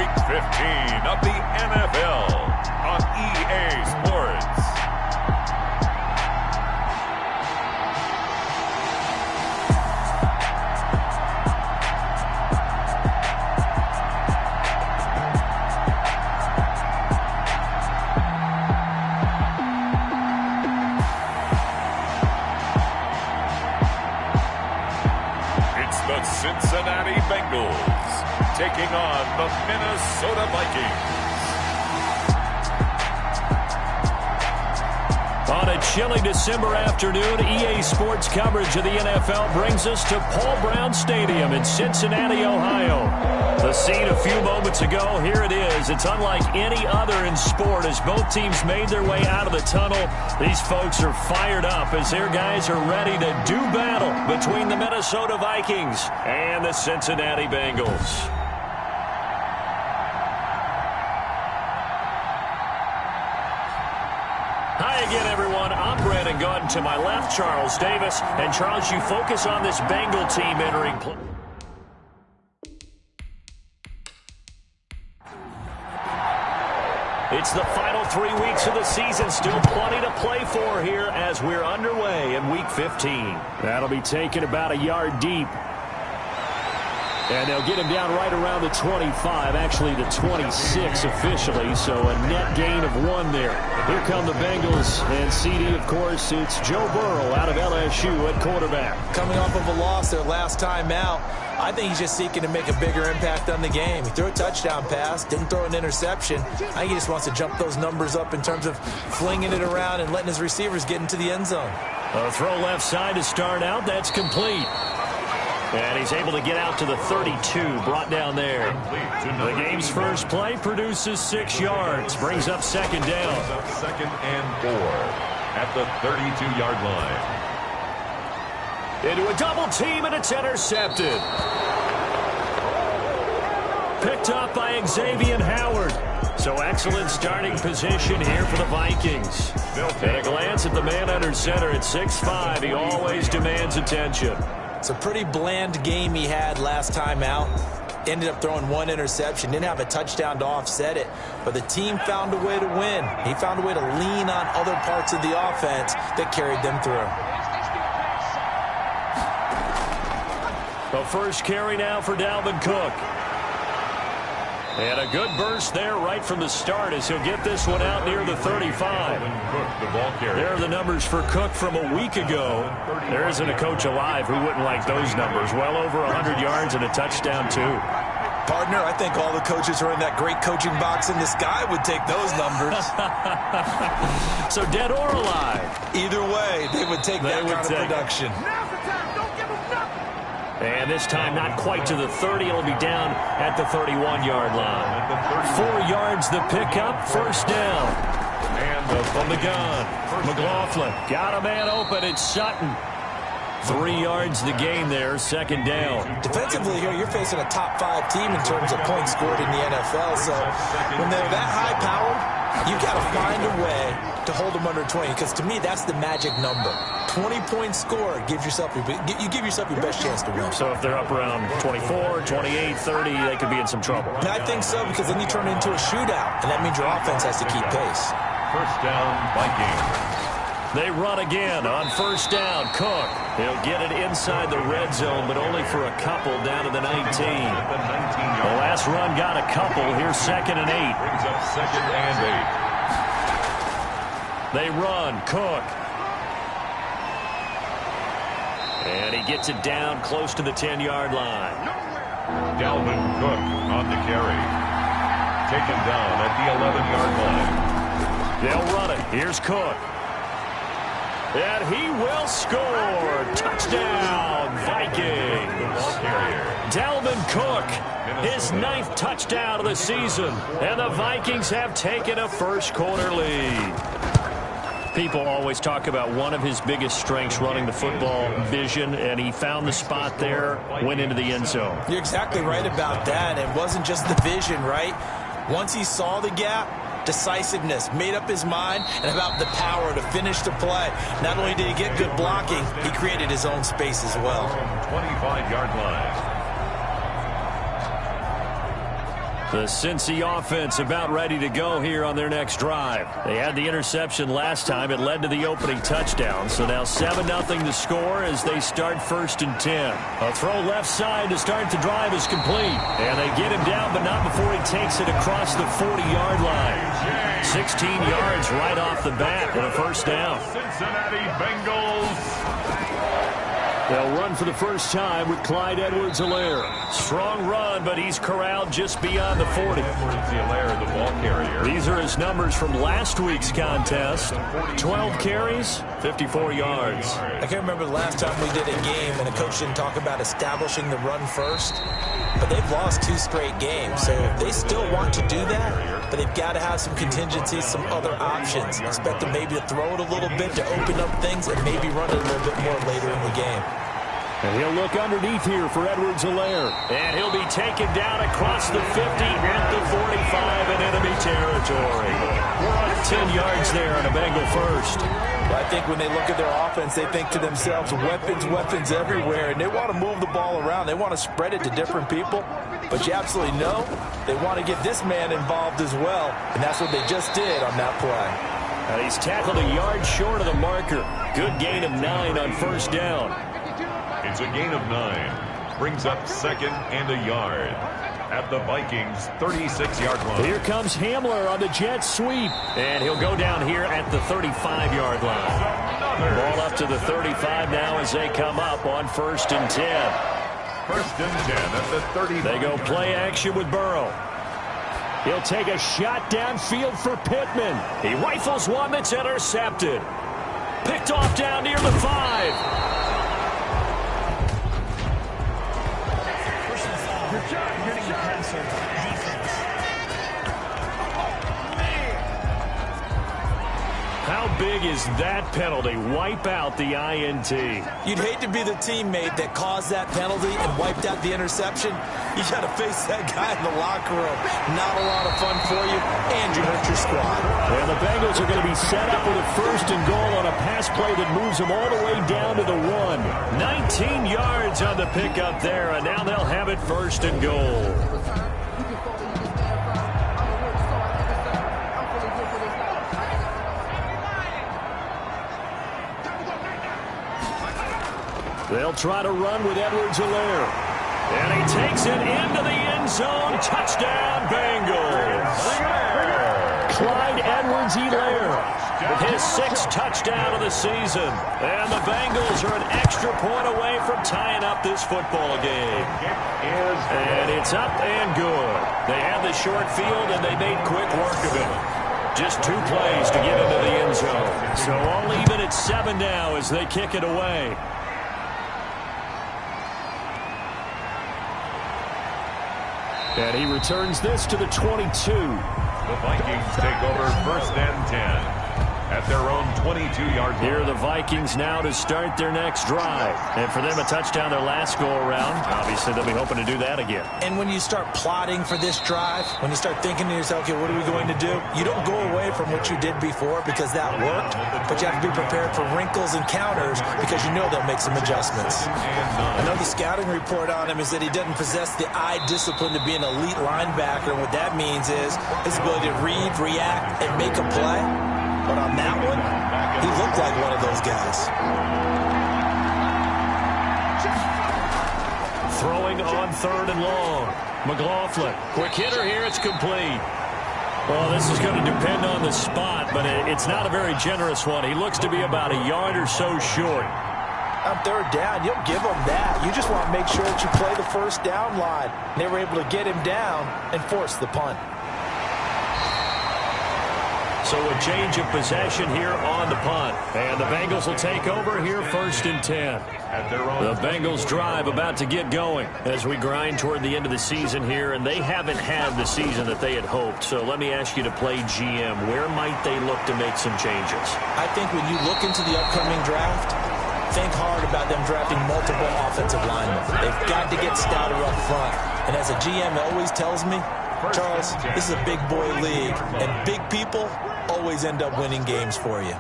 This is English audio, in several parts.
Week 15 of the NFL on EA Sports. The Cincinnati Bengals taking on the Minnesota Vikings. On a chilly December afternoon, EA Sports coverage of the NFL brings us to Paul Brown Stadium in Cincinnati, Ohio. The scene a few moments ago, here it is. It's unlike any other in sport as both teams made their way out of the tunnel. These folks are fired up as their guys are ready to do battle between the Minnesota Vikings and the Cincinnati Bengals. Hi again, everyone. I'm Brandon Gunn. To my left, Charles Davis. And Charles, you focus on this Bengal team entering play. It's the final 3 weeks of the season. Still plenty to play for here as we're underway in Week 15. That'll be taken about a yard deep. And they'll get him down right around the 25, actually the 26 officially, so a net gain of 1 there. Here come the Bengals, and CD, of course, it's Joe Burrow out of LSU at quarterback. Coming off of a loss their last time out, I think he's just seeking to make a bigger impact on the game. He threw a touchdown pass, didn't throw an interception. I think he just wants to jump those numbers up in terms of flinging it around and letting his receivers get into the end zone. A throw left side to start out, that's complete. And he's able to get out to the 32, brought down there. The game's first play produces 6 yards, brings up second down. Second and 4 at the 32-yard line. Into a double team, and it's intercepted. Picked up by Xavier Howard. So excellent starting position here for the Vikings. At a glance at the man under center at 6'5", he always demands attention. It's a pretty bland game he had last time out. Ended up throwing 1 interception. Didn't have a touchdown to offset it. But the team found a way to win. He found a way to lean on other parts of the offense that carried them through. The first carry now for Dalvin Cook. And a good burst there right from the start as he'll get this one out near the 35. There are the numbers for Cook from a week ago. There isn't a coach alive who wouldn't like those numbers. Well over 100 yards and a touchdown, too. Partner, I think all the coaches who are in that great coaching box in the sky would take those numbers. So dead or alive? Either way, they would take that kind of production. And this time not quite to the 30. It'll be down at the 31-yard line. 4 yards the pickup, first down. And from the gun, McLaughlin got a man open. It's Sutton. 3 yards the gain there, second down. Defensively here, you're facing a top 5 team in terms of points scored in the NFL. So when they're that high-powered, you've got to find a way to hold them under 20, because to me, that's the magic number. 20-point score gives yourself you give yourself your best chance to win. So if they're up around 24, 28, 30, they could be in some trouble. And I think so, because then you turn it into a shootout, and that means your offense has to keep pace. First down, Vikings. They run again on first down. Cook, he'll get it inside the red zone, but only for a couple down to the 19. The last run got a couple. Here's second and 8. Brings up second and 8. They run. Cook. And he gets it down close to the 10-yard line. Dalvin Cook on the carry. Taken down at the 11-yard line. They'll run it. Here's Cook. And he will score. Touchdown, Vikings. Dalvin Cook, his 9th touchdown of the season. And the Vikings have taken a first-quarter lead. People always talk about one of his biggest strengths, running the football, vision, and he found the spot there, went into the end zone. You're exactly right about that. It wasn't just the vision, right? Once he saw the gap, decisiveness, made up his mind, and about the power to finish the play. Not only did he get good blocking, he created his own space as well. 25-yard line. The Cincy offense about ready to go here on their next drive. They had the interception last time. It led to the opening touchdown. So now 7-0 to score as they start 1st and 10. A throw left side to start the drive is complete. And they get him down, but not before he takes it across the 40-yard line. 16 yards right off the bat and a 1st down. Cincinnati Bengals. They'll run for the first time with Clyde Edwards-Helaire. Strong run, but he's corralled just beyond the 40. Edwards-Helaire, the ball carrier. These are his numbers from last week's contest. 12 carries, 54 yards. I can't remember the last time we did a game and a coach didn't talk about establishing the run first. But they've lost 2 straight games, so they still want to do that. But they've got to have some contingencies, some other options. Expect them maybe to throw it a little bit to open up things and maybe run it a little bit more later in the game. And he'll look underneath here for Edwards-Helaire. And he'll be taken down across the 50 at the 45 in enemy territory. 10 yards there on a Bengal first. Well, I think when they look at their offense, they think to themselves, weapons, weapons everywhere. And they want to move the ball around. They want to spread it to different people. But you absolutely know they want to get this man involved as well. And that's what they just did on that play. And he's tackled a yard short of the marker. Good gain of 9 on 1st down. It's a gain of 9. Brings up 2nd and a yard at the Vikings 36-yard line. Here comes Hamler on the jet sweep. And he'll go down here at the 35-yard line. Ball up to the 35 now as they come up on 1st and 10. 1st and 10 at the 30. They go play action with Burrow. He'll take a shot downfield for Pittman. He rifles one that's intercepted. Picked off down near the 5. How big is that penalty? Wipe out the INT. You'd hate to be the teammate that caused that penalty and wiped out the interception. You got to face that guy in the locker room. Not a lot of fun for you, and you hurt your squad. And the Bengals are going to be set up with a 1st and goal on a pass play that moves them all the way down to the 1. 19 yards on the pickup there, and now they'll have it 1st and goal. They'll try to run with Edwards-Helaire. And he takes it into the end zone. Touchdown, Bengals. Clyde Edwards-Helaire, his 6th touchdown of the season. And the Bengals are an extra point away from tying up this football game. And it's up and good. They had the short field, and they made quick work of it. Just 2 plays to get into the end zone. So all even at 7 now as they kick it away. And he returns this to the 22. The Vikings take over 1st and 10 at their own 22-yard line. Here are the Vikings now to start their next drive. And for them, a touchdown their last go-around. Obviously, they'll be hoping to do that again. And when you start plotting for this drive, when you start thinking to yourself, okay, what are we going to do? You don't go away from what you did before because that worked, but you have to be prepared for wrinkles and counters because you know they'll make some adjustments. I know the scouting report on him is that he doesn't possess the eye discipline to be an elite linebacker. And what that means is his ability to read, react, and make a play. But on that one, he looked like one of those guys. Throwing on 3rd and long. McLaughlin. Quick hitter here. It's complete. Well, this is going to depend on the spot, but it's not a very generous one. He looks to be about a yard or so short. On 3rd down, you'll give him that. You just want to make sure that you play the 1st down line. They were able to get him down and force the punt. So a change of possession here on the punt. And the Bengals will take over here 1st and 10. The Bengals drive about to get going as we grind toward the end of the season here. And they haven't had the season that they had hoped. So let me ask you to play GM. Where might they look to make some changes? I think when you look into the upcoming draft, think hard about them drafting multiple offensive linemen. They've got to get stouter up front. And as a GM always tells me, Charles, this is a big boy league, and big people always end up winning games for you.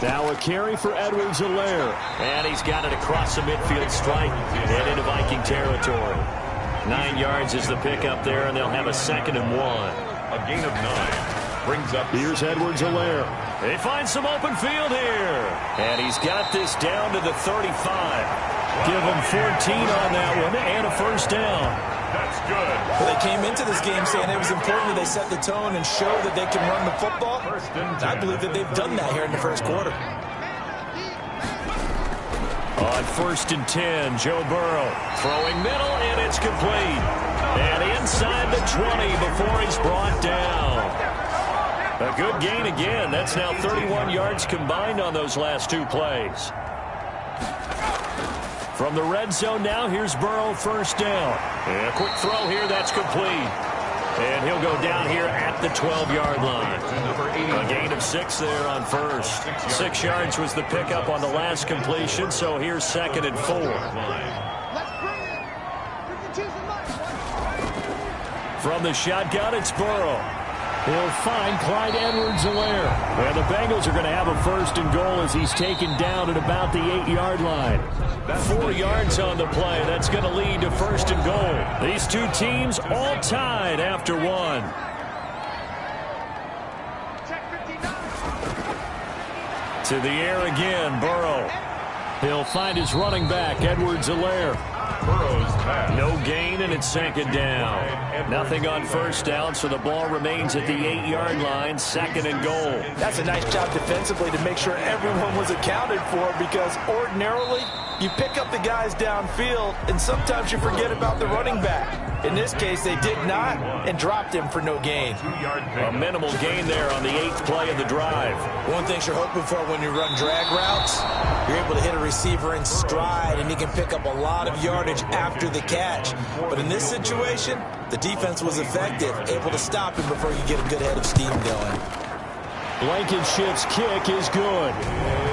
Now a carry for Edwards-Helaire. And he's got it across the midfield stripe and into Vikings Viking territory. 9 yards is the pickup there, and they'll have a 2nd and 1. A gain of 9 brings up. Here's Edwards-Helaire. They find some open field here. And he's got this down to the 35. Give him 14 on that one and a first down. That's good. Well, they came into this game saying it was important that they set the tone and show that they can run the football. I believe that they've done that here in the first quarter. On 1st and 10, Joe Burrow throwing middle, and it's complete. And inside the 20 before he's brought down. A good gain again. That's now 31 yards combined on those last 2 plays. From the red zone now, here's Burrow, first down. And a quick throw here, that's complete. And he'll go down here at the 12-yard line. A gain of 6 there on first. 6 yards was the pickup on the last completion, so here's 2nd and 4. From the shotgun, it's Burrow. He'll find Clyde Edwards-Helaire. And the Bengals are going to have a 1st and goal as he's taken down at about the 8-yard line. 4 yards on the play. That's going to lead to 1st and goal. These 2 teams all tied after 1. To the air again, Burrow. He'll find his running back, Edwards-Helaire. No gain, and it's 2nd down. Nothing on 1st down, so the ball remains at the 8-yard line, 2nd and goal. That's a nice job defensively to make sure everyone was accounted for, because ordinarily you pick up the guys downfield and sometimes you forget about the running back. In this case, they did not and dropped him for no gain. A minimal gain there on the 8th play of the drive. One thing you're hoping for when you run drag routes, you're able to hit a receiver in stride and he can pick up a lot of yardage after the catch. But in this situation, the defense was effective, able to stop him before you get a good head of steam going. Blankenship's kick is good.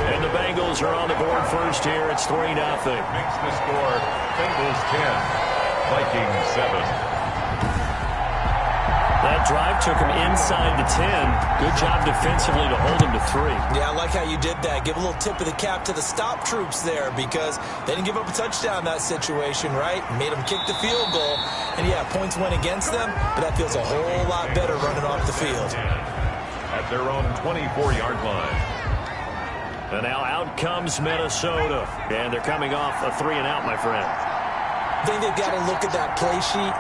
And the Bengals are on the board first here. It's 3-0. Makes the score Bengals 10, Vikings 7. That drive took him inside the 10. Good job defensively to hold him to 3. Yeah, I like how you did that. Give a little tip of the cap to the stop troops there, because they didn't give up a touchdown in that situation, right? Made them kick the field goal. And yeah, points went against them, but that feels a whole lot better running off the field. At their own 24-yard line. And now out comes Minnesota. And they're coming off a 3-and-out, my friend. I think they've got to look at that play sheet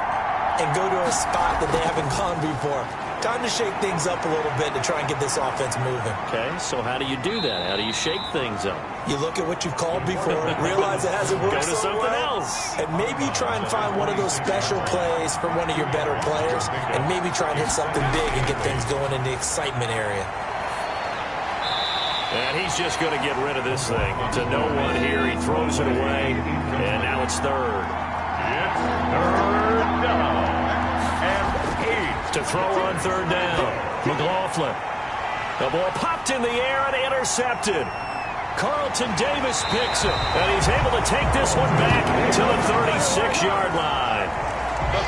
and go to a spot that they haven't gone before. Time to shake things up a little bit to try and get this offense moving. Okay, so how do you do that? How do you shake things up? You look at what you've called before, realize it hasn't worked Go to so something well, else. and maybe try and find one of those special plays from one of your better players, and maybe try and hit something big and get things going in the excitement area. And he's just going to get rid of this thing. To no one here, he throws it away, and now it's 3rd. It's 3rd down. And 8. To throw on 3rd down. McLaughlin. The ball popped in the air and intercepted. Carlton Davis picks it, and he's able to take this one back to the 36-yard line.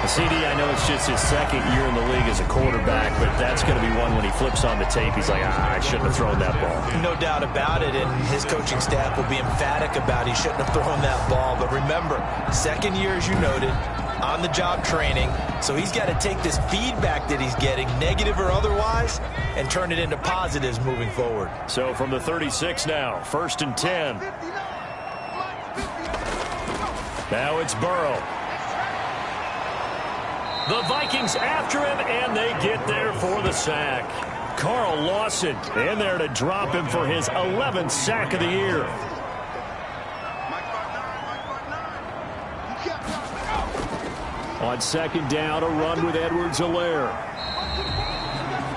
CD, I know it's just his 2nd year in the league as a quarterback, but that's going to be one when he flips on the tape. He's like, I shouldn't have thrown that ball. No doubt about it, and his coaching staff will be emphatic about he shouldn't have thrown that ball. But remember, 2nd year, as you noted, on-the-job training, so he's got to take this feedback that he's getting, negative or otherwise, and turn it into positives moving forward. So from the 36 now, 1st and 10. Now it's Burrow. The Vikings after him, and they get there for the sack. Carl Lawson in there to drop him for his 11th sack of the year. On 2nd down, a run with Edwards-Helaire.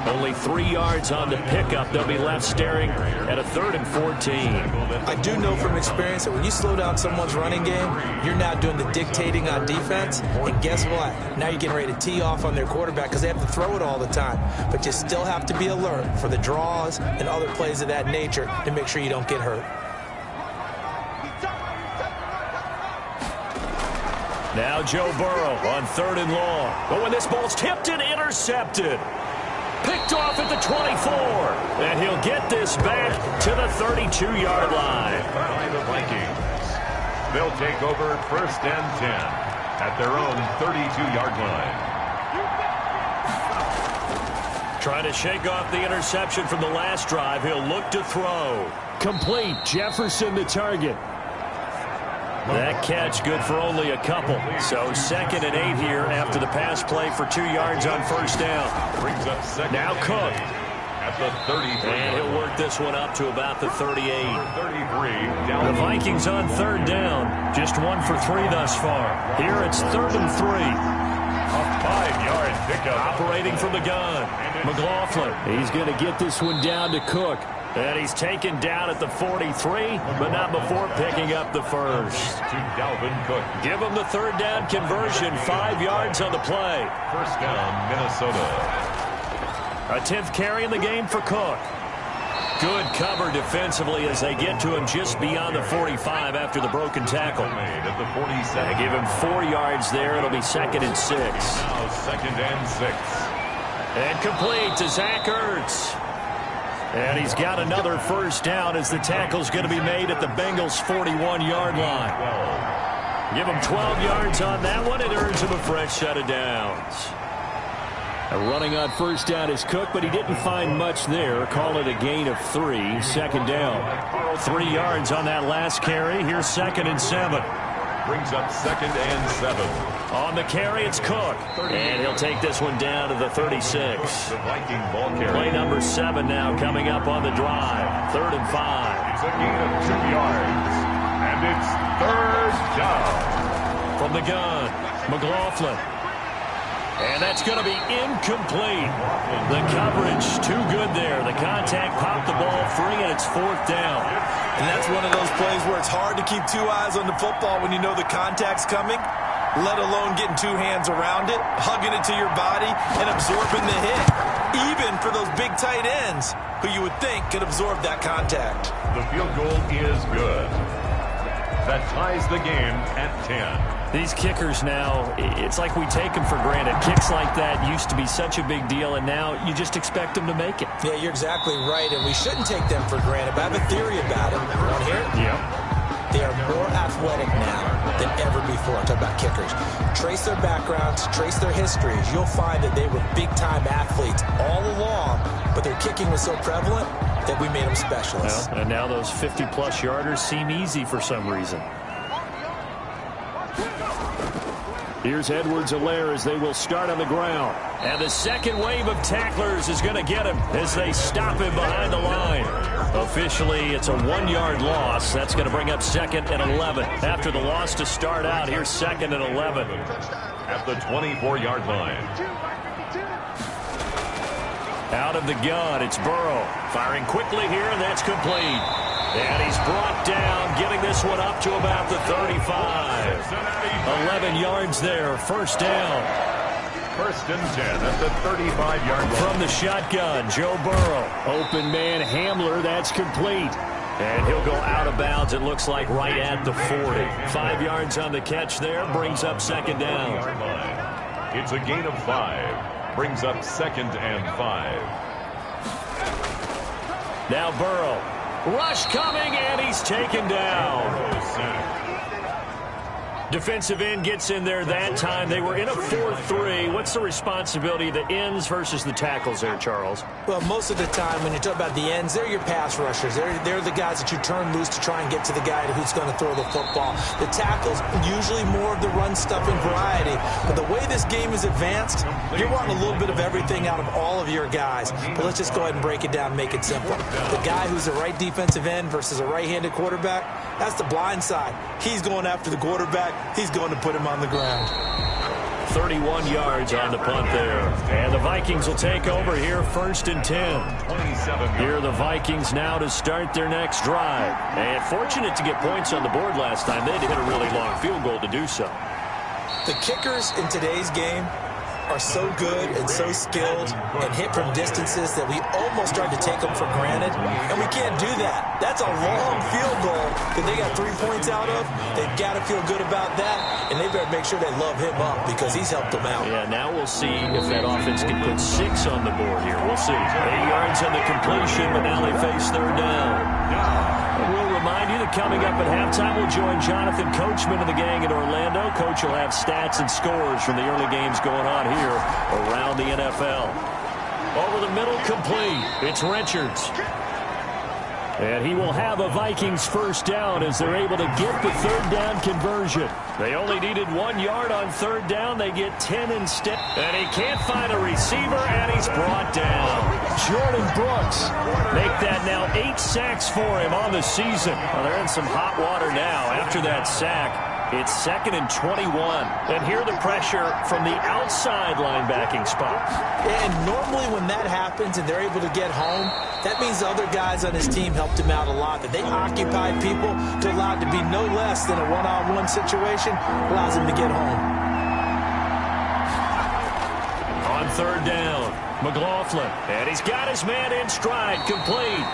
Only 3 yards on the pickup. They'll be left staring at a 3rd and 14. I do know from experience that when you slow down someone's running game, you're now doing the dictating on defense. And guess what? Now you're getting ready to tee off on their quarterback because they have to throw it all the time. But you still have to be alert for the draws and other plays of that nature to make sure you don't get hurt. Now Joe Burrow on 3rd and long. But when this ball's tipped and intercepted. Picked off at the 24. And he'll get this back to the 32-yard line. By the Vikings. They'll take over 1st and 10 at their own 32-yard line. Trying to shake off the interception from the last drive. He'll look to throw. Complete. Jefferson the target. That catch good for only a couple. So 2nd and 8 here after the pass play for 2 yards on 1st down. Brings up 2nd. Now Cook. At the 33. And he'll work this one up to about the 38. 33. Down. The Vikings on 3rd down. Just 1 for 3 thus far. Here it's 3rd and 3. A 5-yard pickup. Operating from the gun. McLaughlin. He's going to get this one down to Cook. And he's taken down at the 43, but not before picking up the first. To Dalvin Cook. Give him the 3rd down conversion. 5 yards on the play. 1st down, Minnesota. A 10th carry in the game for Cook. Good cover defensively as they get to him just beyond the 45 after the broken tackle. Made at the 47. They give him 4 yards there. It'll be 2nd and 6. Now 2nd and 6. And complete to Zach Ertz. And he's got another 1st down as the tackle's going to be made at the Bengals' 41-yard line. Give him 12 yards on that one and earns him a fresh set of downs. Running on 1st down is Cook, but he didn't find much there. Call it a gain of 3. 2nd down. 3 yards on that last carry. Here's 2nd and 7. Brings up 2nd and 7. On the carry, it's Cook. And he'll take this one down to the 36. The Viking ball carry. Play number 7 now coming up on the drive. 3rd and 5. It's a gain of 2 yards. And it's 3rd down. From the gun, McLaughlin. And that's going to be incomplete. The coverage too good there. The contact popped the ball free, and it's 4th down. And that's one of those plays where it's hard to keep 2 eyes on the football when you know the contact's coming, let alone getting 2 hands around it, hugging it to your body, and absorbing the hit. Even for those big tight ends who you would think could absorb that contact. The field goal is good. That ties the game at 10. These kickers now, it's like we take them for granted. Kicks like that used to be such a big deal, and now you just expect them to make it. Yeah, you're exactly right, and we shouldn't take them for granted, but I have a theory about it. Want to hear it? Yeah. They are more athletic now than ever before. I'm talking about kickers. Trace their backgrounds, trace their histories. You'll find that they were big-time athletes all along, but their kicking was so prevalent that we made them specialists. Well, and now those 50-plus yarders seem easy for some reason. Here's Edwards-Helaire as they will start on the ground. And the second wave of tacklers is going to get him as they stop him behind the line. Officially, it's a 1-yard loss. That's going to bring up 2nd and 11. After the loss to start out, here's 2nd and 11. At the 24-yard line. Out of the gun, it's Burrow. Firing quickly here, and that's complete. And he's brought down, getting this one up to about the 35. 11 yards there, 1st down. 1st and 10 at the 35-yard line. From the shotgun, Joe Burrow. Open man, Hamler, that's complete. And he'll go out of bounds, it looks like, right at the 40. 5 yards on the catch there, brings up 2nd down. It's a gain of 5. Brings up 2nd and 5. Now Burrow. Rush coming, and he's taken down. Defensive end gets in there that time. They were in a 4-3. What's the responsibility of the ends versus the tackles there, Charles? Well, most of the time when you talk about the ends, they're your pass rushers. They're the guys that you turn loose to try and get to the guy who's going to throw the football. The tackles, usually more of the run-stuffing variety. But the way this game is advanced, you're wanting a little bit of everything out of all of your guys. But let's just go ahead and break it down and make it simple. The guy who's the right defensive end versus a right-handed quarterback, that's the blind side. He's going after the quarterback. He's going to put him on the ground. 31 yards on the punt there. And the Vikings will take over here 1st and 10. Here are the Vikings now to start their next drive. And fortunate to get points on the board last time. They had to hit a really long field goal to do so. The kickers in today's game are so good and so skilled and hit from distances that we almost start to take them for granted, and we can't do that. That's a long field goal that they got 3 points out of. They've got to feel good about that, and they better make sure they love him up because he's helped them out. Yeah, now we'll see if that offense can put 6 on the board here. We'll see. 8 yards on the completion, but now they face 3rd down. And we'll remind you the coming up at halftime. We'll join Jonathan Coachman and the gang in Orlando. Coach will have stats and scores from the early games going on here around the NFL. Over the middle, complete. It's Richards. And he will have a Vikings first down as they're able to get the third down conversion. They only needed 1 yard on third down. They get 10 instead. And he can't find a receiver, and he's brought down. Jordan Brooks make that now 8 sacks for him on the season. Well, they're in some hot water now after that sack. It's 2nd and 21. And here the pressure from the outside linebacking spot. And normally when that happens and they're able to get home, that means the other guys on his team helped him out a lot. That they occupy people to allow it to be no less than a one-on-one situation allows him to get home. On third down, McLaughlin. And he's got his man in stride, complete.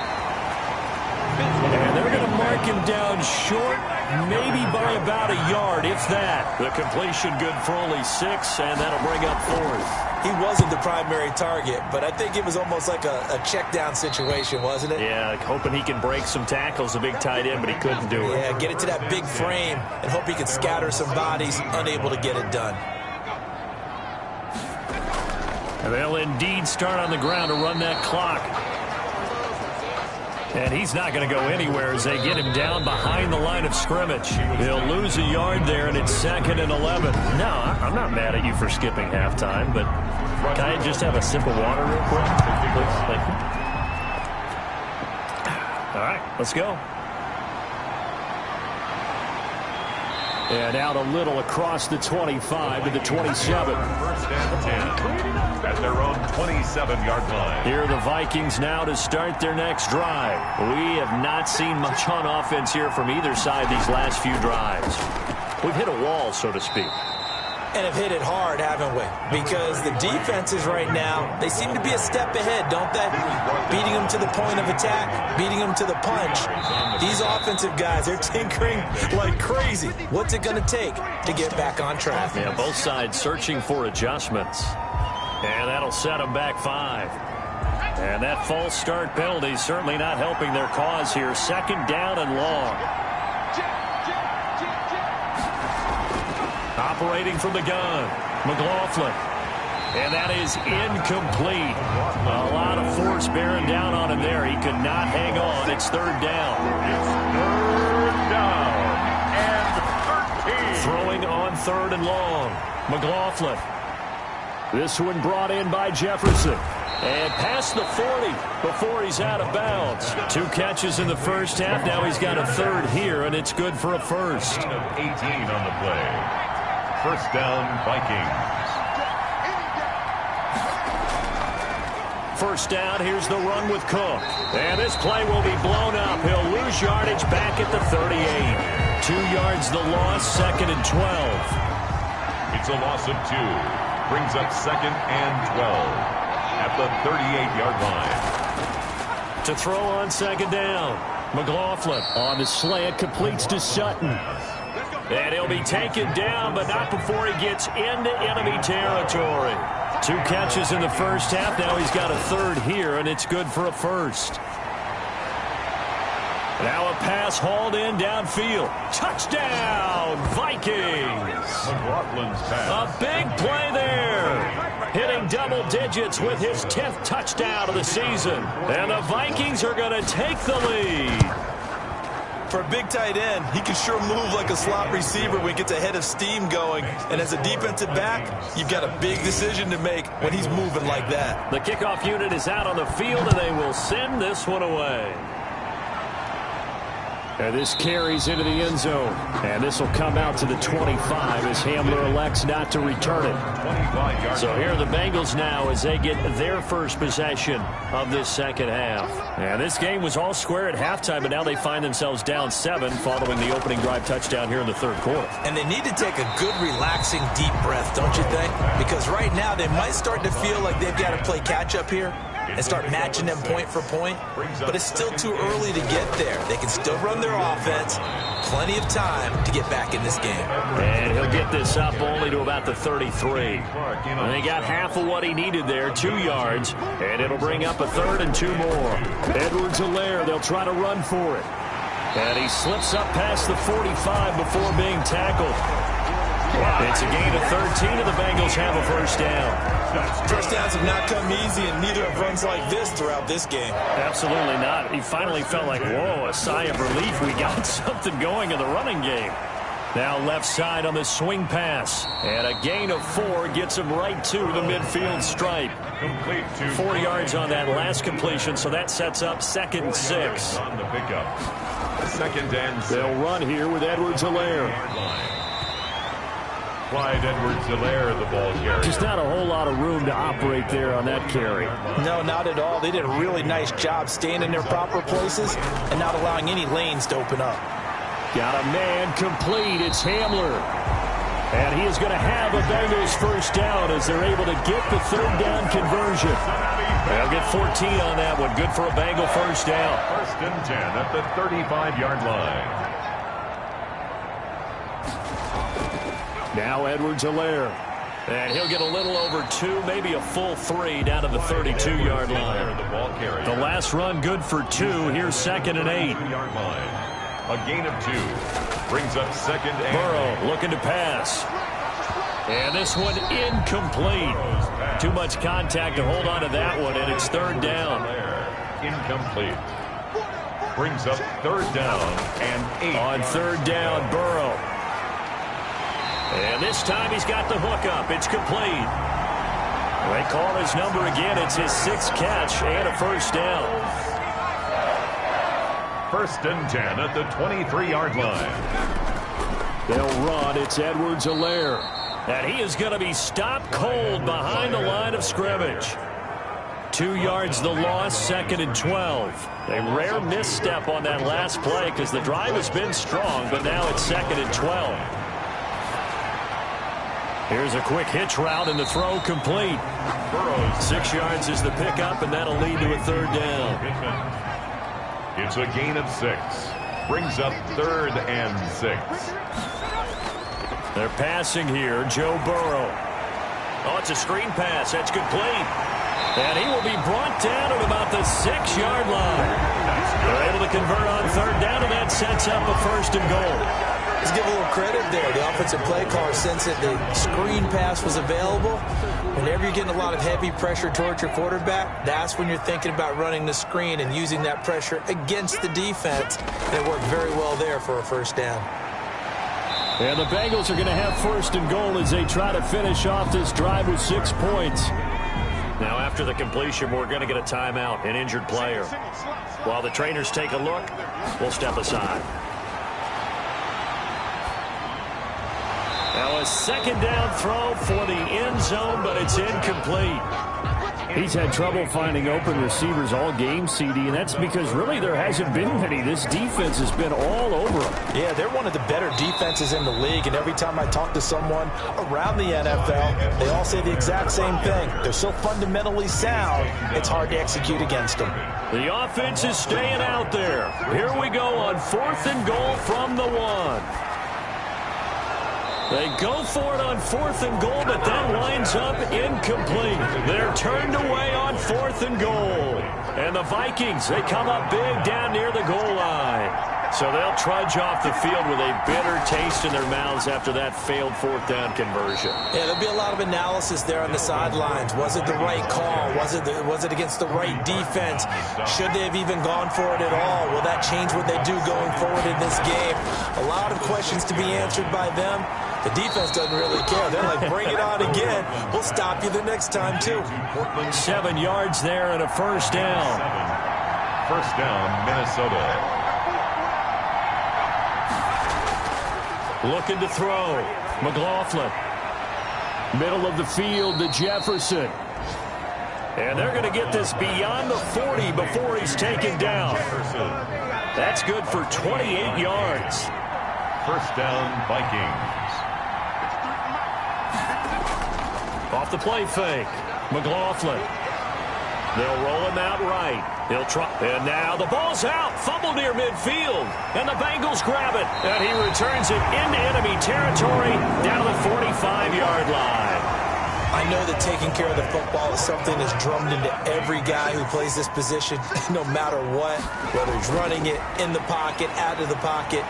And they're going to mark him down short, maybe by about a yard, if that. The completion good for only 6, and that'll bring up 4th. He wasn't the primary target, but I think it was almost like a check down situation, wasn't it? Yeah, hoping he can break some tackles, a big tight end, but he couldn't do it. Yeah, get it to that big frame and hope he can scatter some bodies, unable to get it done. And they'll indeed start on the ground to run that clock. And he's not going to go anywhere as they get him down behind the line of scrimmage. He'll lose a yard there, and it's 2nd and 11. No, I'm not mad at you for skipping halftime, but can I just have a sip of water real quick? Thank you. All right, let's go. And out a little across the 25 to the 27. First and 10 at their own 27-yard line. Here are the Vikings now to start their next drive. We have not seen much on offense here from either side these last few drives. We've hit a wall, so to speak. And have hit it hard, haven't we? Because the defenses right now, they seem to be a step ahead, don't they? Beating them to the point of attack, beating them to the punch. These offensive guys, they're tinkering like crazy. What's it going to take to get back on track? Yeah, both sides searching for adjustments. And that'll set them back 5. And that false start penalty is certainly not helping their cause here. 2nd down and long. Operating from the gun, McLaughlin. And that is incomplete. A lot of force bearing down on him there. He could not hang on. It's 3rd down. It's 3rd down and 13. Throwing on 3rd and long. McLaughlin. This one brought in by Jefferson. And past the 40 before he's out of bounds. 2 catches in the first half. Now he's got a 3rd here, and it's good for a first. 18 on the play. First down, Vikings. First down, here's the run with Cook. And this play will be blown up. He'll lose yardage back at the 38. 2 yards the loss, 2nd and 12. It's a loss of 2. Brings up 2nd and 12 at the 38-yard line. To throw on 2nd down. McLaughlin on the slant, completes to Sutton. And he'll be taken down, but not before he gets into enemy territory. 2 catches in the first half. Now he's got a 3rd here, and it's good for a first. Now a pass hauled in downfield. Touchdown, Vikings. McLaughlin's pass. A big play there. Hitting double digits with his 10th touchdown of the season. And the Vikings are going to take the lead. For a big tight end, he can sure move like a slot receiver when he gets a head of steam going. And as a defensive back, you've got a big decision to make when he's moving like that. The kickoff unit is out on the field, and they will send this one away. And this carries into the end zone. And this will come out to the 25 as Hamler elects not to return it. So here are the Bengals now as they get their first possession of this second half. And this game was all square at halftime, but now they find themselves down 7 following the opening drive touchdown here in the 3rd quarter. And they need to take a good, relaxing, deep breath, don't you think? Because right now they might start to feel like they've got to play catch-up here and start matching them point for point. But it's still too early to get there. They can still run their offense. Plenty of time to get back in this game. And he'll get this up only to about the 33. And they got half of what he needed there, 2 yards. And it'll bring up a 3rd and 2 more. Edwards-Helaire, they'll try to run for it. And he slips up past the 45 before being tackled. It's a gain of 13, and the Bengals have a first down. First downs have not come easy, and neither have runs like this throughout this game. Absolutely not. He finally felt like, whoa, a sigh of relief. We got something going in the running game. Now left side on the swing pass. And a gain of 4 gets him right to the midfield stripe. 4 yards on that last completion, so that sets up 2nd and 6. On the pickup. 2nd and 6. They'll run here with Edwards-Helaire. Clyde Edwards-Helaire, the ball carrier. Just not a whole lot of room to operate there on that carry. No, not at all. They did a really nice job staying in their proper places and not allowing any lanes to open up. Got a man complete. It's Hamler. And he is going to have a Bengals first down as they're able to get the 3rd down conversion. They'll get 14 on that one. Good for a Bengal first down. 1st and 10 at the 35-yard line. Now Edwards-Helaire. And he'll get a little over 2, maybe a full 3 down to the 32-yard line. The last run good for 2. Here's 2nd and 8. A gain of 2. Brings up 2nd and Burrow looking to pass. And this one incomplete. Too much contact to hold on to that one, and it's 3rd down. Incomplete. Brings up 3rd down and 8. On 3rd down, Burrow. And this time he's got the hook up. It's complete. They call his number again. It's his 6th catch and a first down. 1st and 10 at the 23-yard line. They'll run. It's Edwards-Helaire. And he is going to be stopped cold behind the line of scrimmage. 2 yards the loss, 2nd and 12. A rare misstep on that last play because the drive has been strong, but now it's 2nd and 12. Here's a quick hitch route, and the throw complete. 6 yards is the pickup, and that'll lead to a 3rd down. It's a gain of 6. Brings up 3rd and 6. They're passing here. Joe Burrow. Oh, it's a screen pass. That's complete. And he will be brought down at about the 6-yard line. They're able to convert on 3rd down, and that sets up a 1st and goal. Let's give a little credit there. The offensive play caller, since the screen pass was available, whenever you're getting a lot of heavy pressure towards your quarterback, that's when you're thinking about running the screen and using that pressure against the defense. It worked very well there for a first down. And the Bengals are going to have 1st and goal as they try to finish off this drive with 6 points. Now after the completion, we're going to get a timeout, an injured player. While the trainers take a look, we'll step aside. Now a 2nd down throw for the end zone, but it's incomplete. He's had trouble finding open receivers all game, CD, and that's because really there hasn't been many. This defense has been all over them. Yeah, they're one of the better defenses in the league, and every time I talk to someone around the NFL, they all say the exact same thing. They're so fundamentally sound, it's hard to execute against them. The offense is staying out there. Here we go on 4th and goal from the 1. They go for it on 4th and goal, but that winds up incomplete. They're turned away on 4th and goal. And the Vikings, they come up big down near the goal line. So they'll trudge off the field with a bitter taste in their mouths after that failed 4th down conversion. Yeah, there'll be a lot of analysis there on the sidelines. Was it the right call? Was it against the right defense? Should they have even gone for it at all? Will that change what they do going forward in this game? A lot of questions to be answered by them. The defense doesn't really care. They're like, bring it on again. We'll stop you the next time, too. 7 yards there and a first down. 1st down, Minnesota. Looking to throw. McLaughlin. Middle of the field to Jefferson. And they're going to get this beyond the 40 before he's taken down. That's good for 28 yards. 1st down, Vikings. Off the play fake. McLaughlin. They'll roll him out right. He'll try. And now the ball's out. Fumble near midfield. And the Bengals grab it. And he returns it into enemy territory down the 45-yard line. I know the taking care of the football is something that's drummed into every guy who plays this position, no matter what, whether he's running it, in the pocket, out of the pocket.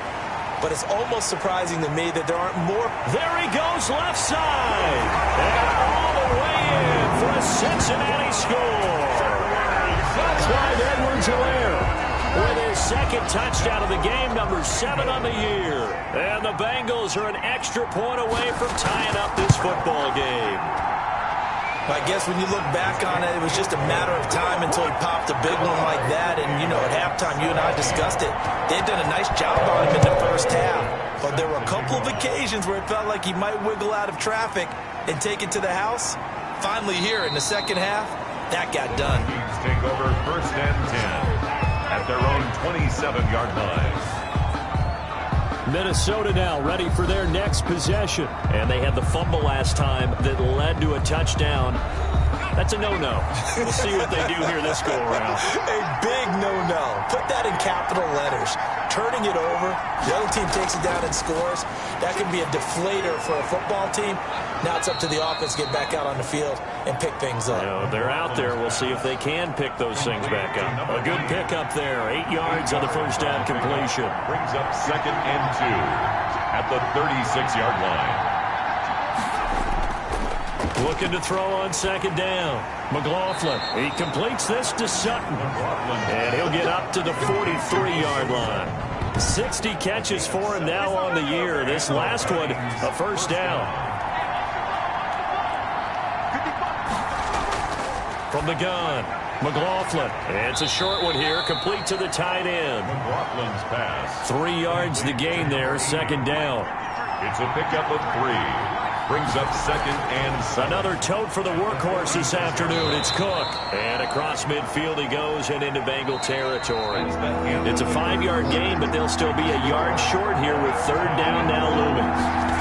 But it's almost surprising to me that there aren't more. There he goes, left side. And all the way in for a Cincinnati score. Clyde Edwards-Helaire with his second touchdown of the game, number 7 on the year. And the Bengals are an extra point away from tying up this football game. I guess when you look back on it, it was just a matter of time until he popped a big one like that. And, you know, at halftime, you and I discussed it. They'd done a nice job on him in the first half. But there were a couple of occasions where it felt like he might wiggle out of traffic and take it to the house. Finally here in the second half, that got done. Vikings take over 1st and 10 at their own 27-yard line. Minnesota now ready for their next possession. And they had the fumble last time that led to a touchdown. That's a no-no. We'll see what they do here this go-around. A big no-no. Put that in capital letters. Turning it over, the other team takes it down and scores. That can be a deflator for a football team. Now it's up to the offense to get back out on the field and pick things up. You know, they're out there. We'll see if they can pick those things back up. A good pickup there. 8 yards on the first down completion. Brings up 2nd and 2 at the 36-yard line. Looking to throw on 2nd down. McLaughlin. He completes this to Sutton. And he'll get up to the 43-yard line. 60 catches for him now on the year. This last one, a first down. From the gun, McLaughlin. And it's a short one here, complete to the tight end. McLaughlin's pass. 3 yards to gain there, 2nd down. It's a pickup of 3. Brings up 2nd and 7. Another tote for the workhorse this afternoon. It's Cook. And across midfield he goes and into Bengal territory. It's a 5-yard gain, but they'll still be a yard short here with 3rd down now looming.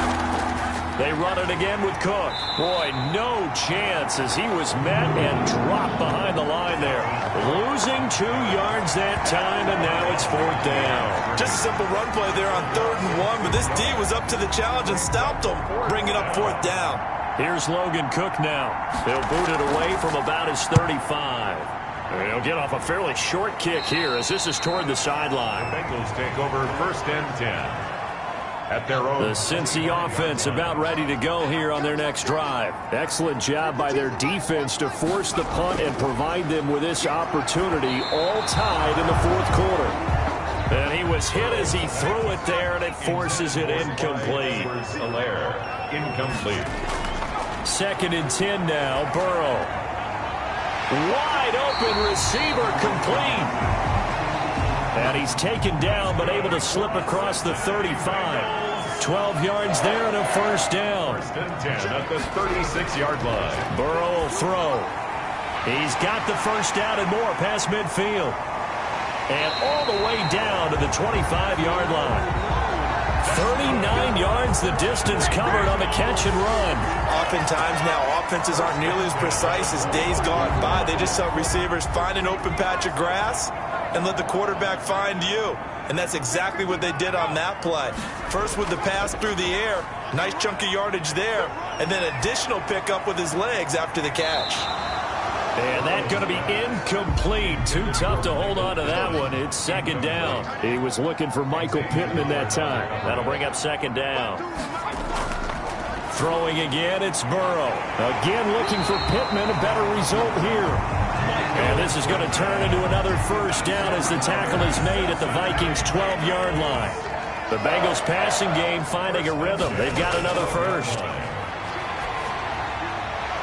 They run it again with Cook. Boy, no chance as he was met and dropped behind the line there. Losing 2 yards that time, and now it's 4th down. Just a simple run play there on 3rd and 1, but this D was up to the challenge and stopped him, bringing up 4th down. Here's Logan Cook now. They'll boot it away from about his 35. And he'll get off a fairly short kick here as this is toward the sideline. The Bengals take over 1st and 10. At their own. The Cincy offense about ready to go here on their next drive. Excellent job by their defense to force the punt and provide them with this opportunity, all tied in the 4th quarter. And he was hit as he threw it there, and it forces it incomplete. Helaire, incomplete. 2nd and 10 now, Burrow. Wide open receiver, complete. And he's taken down, but able to slip across the 35. 12 yards there and a first down. 1st and 10 at the 36-yard line. Burrow will throw. He's got the first down and more past midfield. And all the way down to the 25-yard line. 39 yards the distance covered on the catch and run. Oftentimes now offenses aren't nearly as precise as days gone by. They just saw receivers find an open patch of grass and let the quarterback find you. And that's exactly what they did on that play. First with the pass through the air, nice chunk of yardage there, and then additional pickup with his legs after the catch. And that's going to be incomplete. Too tough to hold on to that one. It's 2nd down. He was looking for Michael Pittman that time. That'll bring up 2nd down. Throwing again, it's Burrow. Again looking for Pittman, a better result here. And this is going to turn into another first down as the tackle is made at the Vikings' 12-yard line. The Bengals passing game finding a rhythm. They've got another first.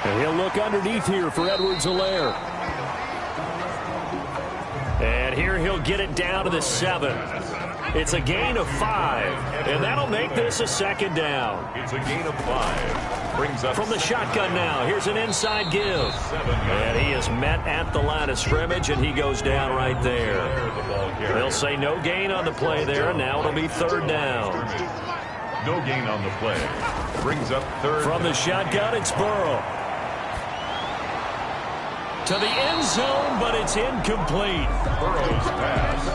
And he'll look underneath here for Edwards-Helaire. And here he'll get it down to the 7. It's a gain of 5. And that'll make this a 2nd down. It's a gain of 5. Brings up from the shotgun now. Here's an inside give. And he is met at the line of scrimmage, and he goes down right there. They'll say no gain on the play there, and now it'll be 3rd down. No gain on the play. Brings up 3rd. From the shotgun, it's Burrow. To the end zone, but it's incomplete. Burrow's pass.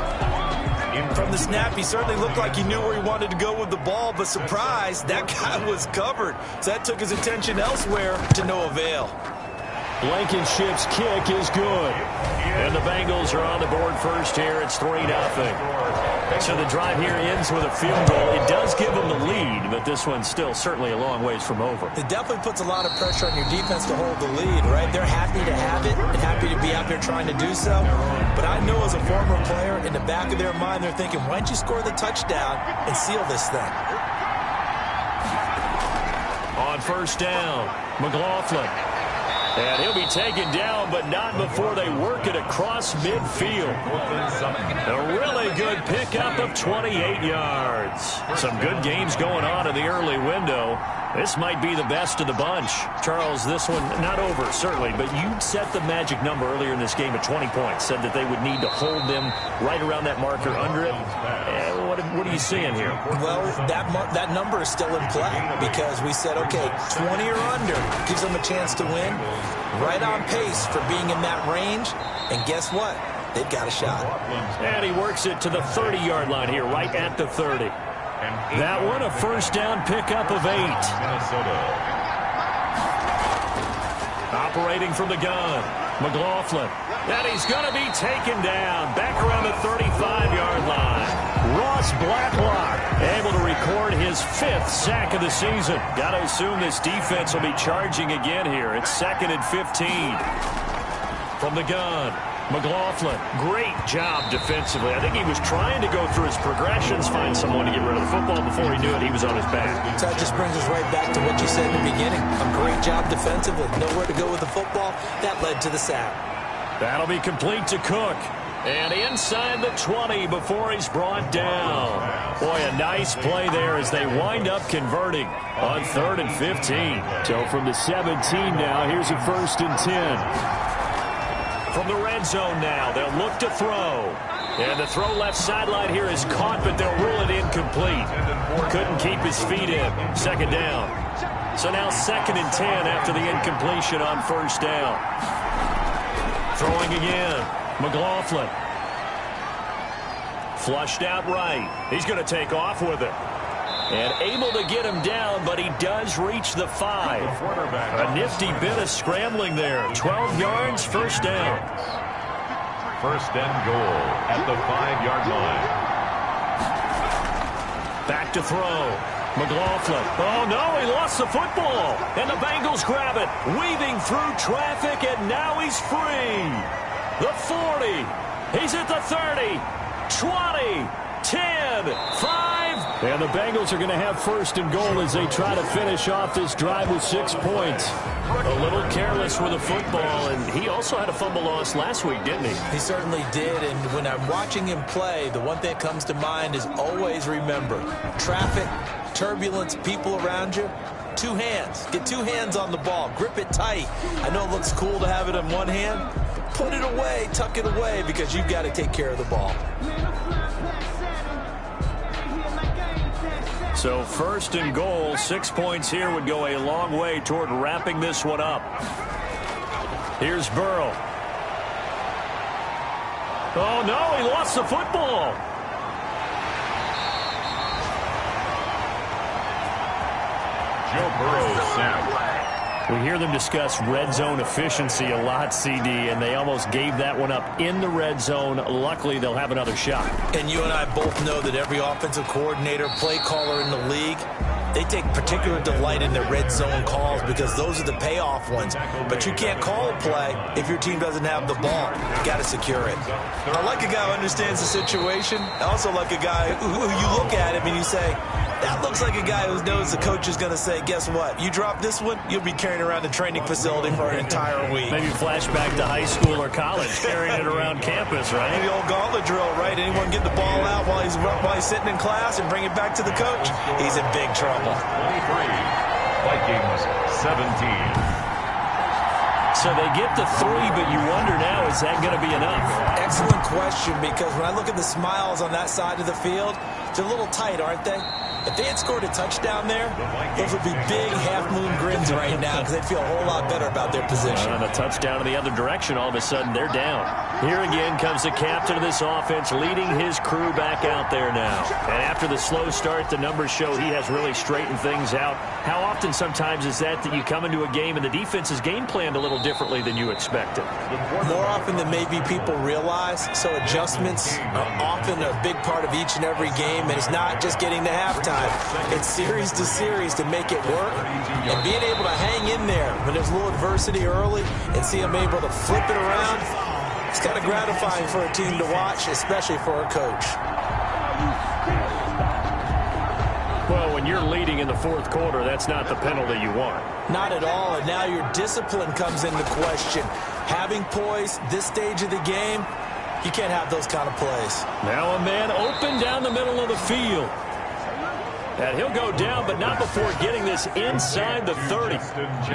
From the snap, he certainly looked like he knew where he wanted to go with the ball, but surprise, that guy was covered. So that took his attention elsewhere to no avail. Blankenship's kick is good. And the Bengals are on the board first here. It's 3-0. So the drive here ends with a field goal. It does give them the lead, but this one's still certainly a long ways from over. It definitely puts a lot of pressure on your defense to hold the lead, right? They're happy to have it and happy to be out there trying to do so. But I know as a former player, in the back of their mind, they're thinking, why don't you score the touchdown and seal this thing? On first down, McLaughlin. And he'll be taken down, but not before they work it across midfield. A really good pickup of 28 yards. Some good games going on in the early window. This might be the best of the bunch. Charles, this one not over, certainly, but you set the magic number earlier in this game at 20 points. Said that they would need to hold them right around that marker under it. What are you seeing here? Well, that number is still in play because we said, okay, 20 or under gives them a chance to win. Right on pace for being in that range. And guess what? They've got a shot. And he works it to the 30-yard line here, right at the 30. That one, a first down pickup of 8. Operating from the gun, McLaughlin. And he's going to be taken down back around the 35-yard line. Ross Blacklock able to record his 5th sack of the season. Got to assume this defense will be charging again here. It's 2nd and 15. From the gun, McLaughlin, great job defensively. I think he was trying to go through his progressions, find someone to get rid of the football. Before he knew it, he was on his back. So that just brings us right back to what you said in the beginning. A great job defensively. Nowhere to go with the football. That led to the sack. That'll be complete to Cook. And inside the 20 before he's brought down. Boy, a nice play there as they wind up converting on 3rd and 15. So from the 17 now, here's a 1st and 10. From the red zone now, they'll look to throw. And the throw left sideline here is caught, but they'll rule it incomplete. Couldn't keep his feet in. 2nd down. So now 2nd and 10 after the incompletion on 1st down. Throwing again. McLaughlin. Flushed out right. He's going to take off with it. And able to get him down, but he does reach the 5. A nifty bit of scrambling there. 12 yards, 1st down. 1st and goal at the 5-yard line. Back to throw. McLaughlin. Oh, no, he lost the football. And the Bengals grab it. Weaving through traffic, and now he's free. The 40. He's at the 30. 20. 10. 5. And the Bengals are going to have 1st and goal as they try to finish off this drive with 6 points. A little careless with the football, and he also had a fumble loss last week, didn't he? He certainly did, and when I'm watching him play, the one thing that comes to mind is always remember, traffic, turbulence, people around you, 2 hands. Get 2 hands on the ball. Grip it tight. I know it looks cool to have it in one hand. Put it away, tuck it away, because you've got to take care of the ball. So 1st and goal, 6 points here would go a long way toward wrapping this one up. Here's Burrow. Oh, no, he lost the football. Joe Burrow sacked. We hear them discuss red zone efficiency a lot, CD, and they almost gave that one up in the red zone. Luckily, they'll have another shot. And you and I both know that every offensive coordinator, play caller in the league, they take particular delight in their red zone calls because those are the payoff ones. But you can't call a play if your team doesn't have the ball. You got to secure it. I like a guy who understands the situation. I also like a guy who you look at him and you say, that looks like a guy who knows the coach is going to say, guess what? You drop this one, you'll be carrying around the training facility for an entire week. Maybe flashback to high school or college, carrying it around campus, right? The old gauntlet drill, right? Anyone get the ball out while he's sitting in class and bring it back to the coach? He's in big trouble. 23, Vikings 17. So they get the 3, but you wonder now, is that going to be enough? Excellent question, because when I look at the smiles on that side of the field, they're a little tight, aren't they? If they had scored a touchdown there, those would be big half-moon grins right now because they'd feel a whole lot better about their position. And a touchdown in the other direction, all of a sudden they're down. Here again comes the captain of this offense leading his crew back out there now. And after the slow start, the numbers show he has really straightened things out. How often sometimes is that you come into a game and the defense is game planned a little differently than you expected? More often than maybe people realize. So adjustments are often a big part of each and every game, and it's not just getting to halftime. It's series to series to make it work, and being able to hang in there when there's a little adversity early and see them able to flip it around, it's kind of gratifying for a team to watch, especially for a coach. Well, when you're leading in the fourth quarter, that's not the penalty you want. Not at all, and now your discipline comes into question. Having poise this stage of the game, you can't have those kind of plays. Now a man open down the middle of the field. And he'll go down, but not before getting this inside the 30.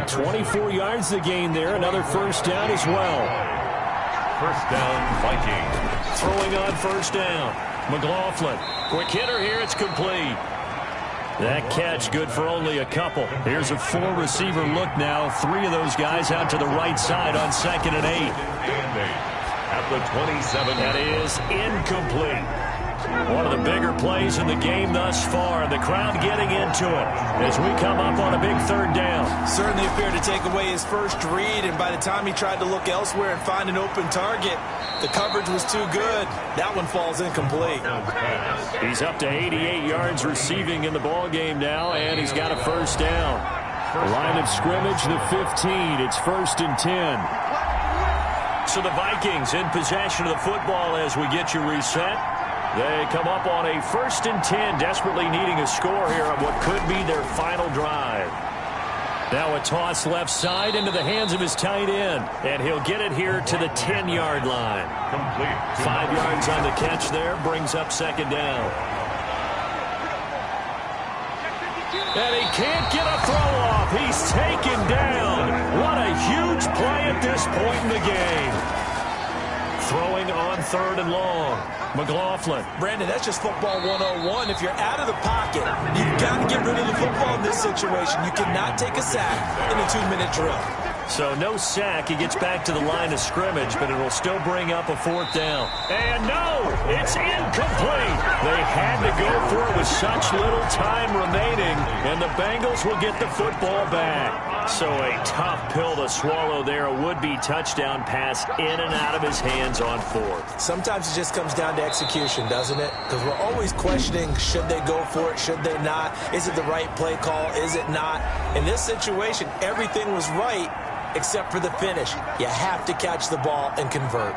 24 yards to gain there. Another first down as well. First down, Vikings. Throwing on first down. McLaughlin. Quick hitter here. It's complete. That catch good for only a couple. Here's a four-receiver look now. Three of those guys out to the right side on 2nd and 8. At the 27. That is incomplete. One of the bigger plays in the game thus far. The crowd getting into it as we come up on a big third down. Certainly appeared to take away his first read, and by the time he tried to look elsewhere and find an open target, the coverage was too good. That one falls incomplete. He's up to 88 yards receiving in the ball game now, and he's got a first down. Line of scrimmage, the 15. It's 1st and 10. So the Vikings in possession of the football as we get you reset. They come up on a 1st and 10, desperately needing a score here on what could be their final drive. Now a toss left side into the hands of his tight end, and he'll get it here to the 10-yard line. Complete. 5 yards on the catch there, brings up 2nd down. And he can't get a throw off. He's taken down. What a huge play at this point in the game. Throwing on 3rd and long. McLaughlin. Brandon, that's just football 101. If you're out of the pocket, you've got to get rid of the football in this situation. You cannot take a sack in a 2-minute drill. So no sack. He gets back to the line of scrimmage, but it'll still bring up a 4th down. And no, it's incomplete. They had to go for it with such little time remaining, and the Bengals will get the football back. So a tough pill to swallow there. A would-be touchdown pass in and out of his hands on 4th. Sometimes it just comes down to execution, doesn't it? Because we're always questioning, should they go for it, should they not? Is it the right play call, is it not? In this situation, everything was right except for the finish. You have to catch the ball and convert.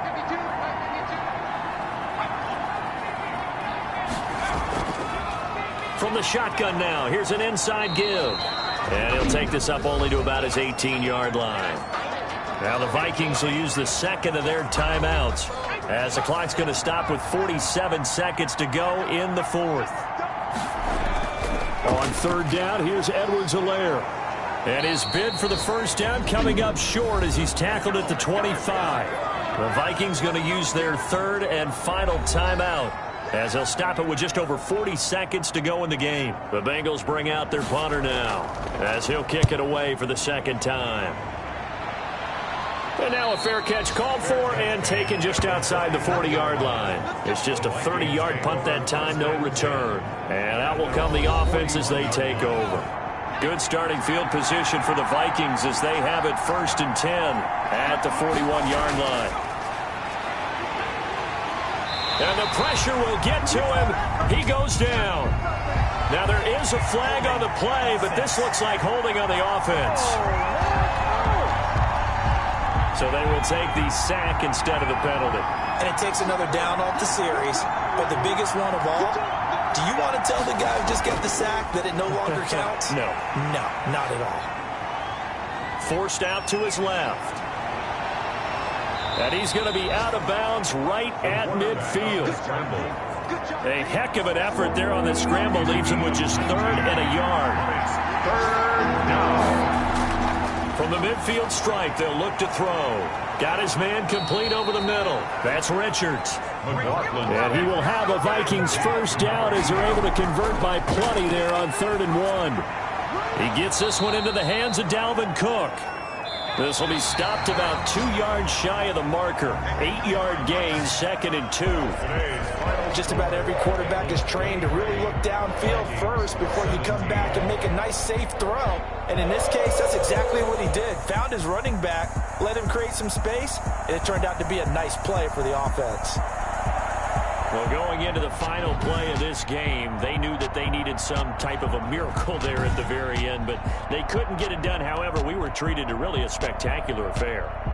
From the shotgun now, here's an inside give. And he'll take this up only to about his 18-yard line. Now the Vikings will use the 2nd of their timeouts as the clock's going to stop with 47 seconds to go in the 4th. On 3rd down, here's Edwards-Helaire. And his bid for the first down coming up short as he's tackled at the 25. The Vikings going to use their 3rd and final timeout as they'll stop it with just over 40 seconds to go in the game. The Bengals bring out their punter now as he'll kick it away for the 2nd time. And now a fair catch called for and taken just outside the 40-yard line. It's just a 30-yard punt that time, no return. And out will come the offense as they take over. Good starting field position for the Vikings as they have it 1st and 10 at the 41-yard line. And the pressure will get to him. He goes down. Now there is a flag on the play, but this looks like holding on the offense. So they will take the sack instead of the penalty. And it takes another down off the series. But the biggest one of all, do you want to tell the guy who just got the sack that it no longer counts? No. No, not at all. Forced out to his left. And he's going to be out of bounds right at midfield. A heck of an effort there on the scramble. Leaves him with just 3rd and a yard. 3rd down. From the midfield stripe, they'll look to throw. Got his man complete over the middle. That's Richards. And he will have a Vikings first down as they're able to convert by plenty there on 3rd and 1. He gets this one into the hands of Dalvin Cook. This will be stopped about 2 yards shy of the marker. 8-yard gain, 2nd and 2. Just about every quarterback is trained to really look downfield first before you come back and make a nice, safe throw. And in this case, that's exactly what he did. Found his running back, let him create some space, and it turned out to be a nice play for the offense. Well, going into the final play of this game, they knew that they needed some type of a miracle there at the very end, but they couldn't get it done. However, we were treated to really a spectacular affair.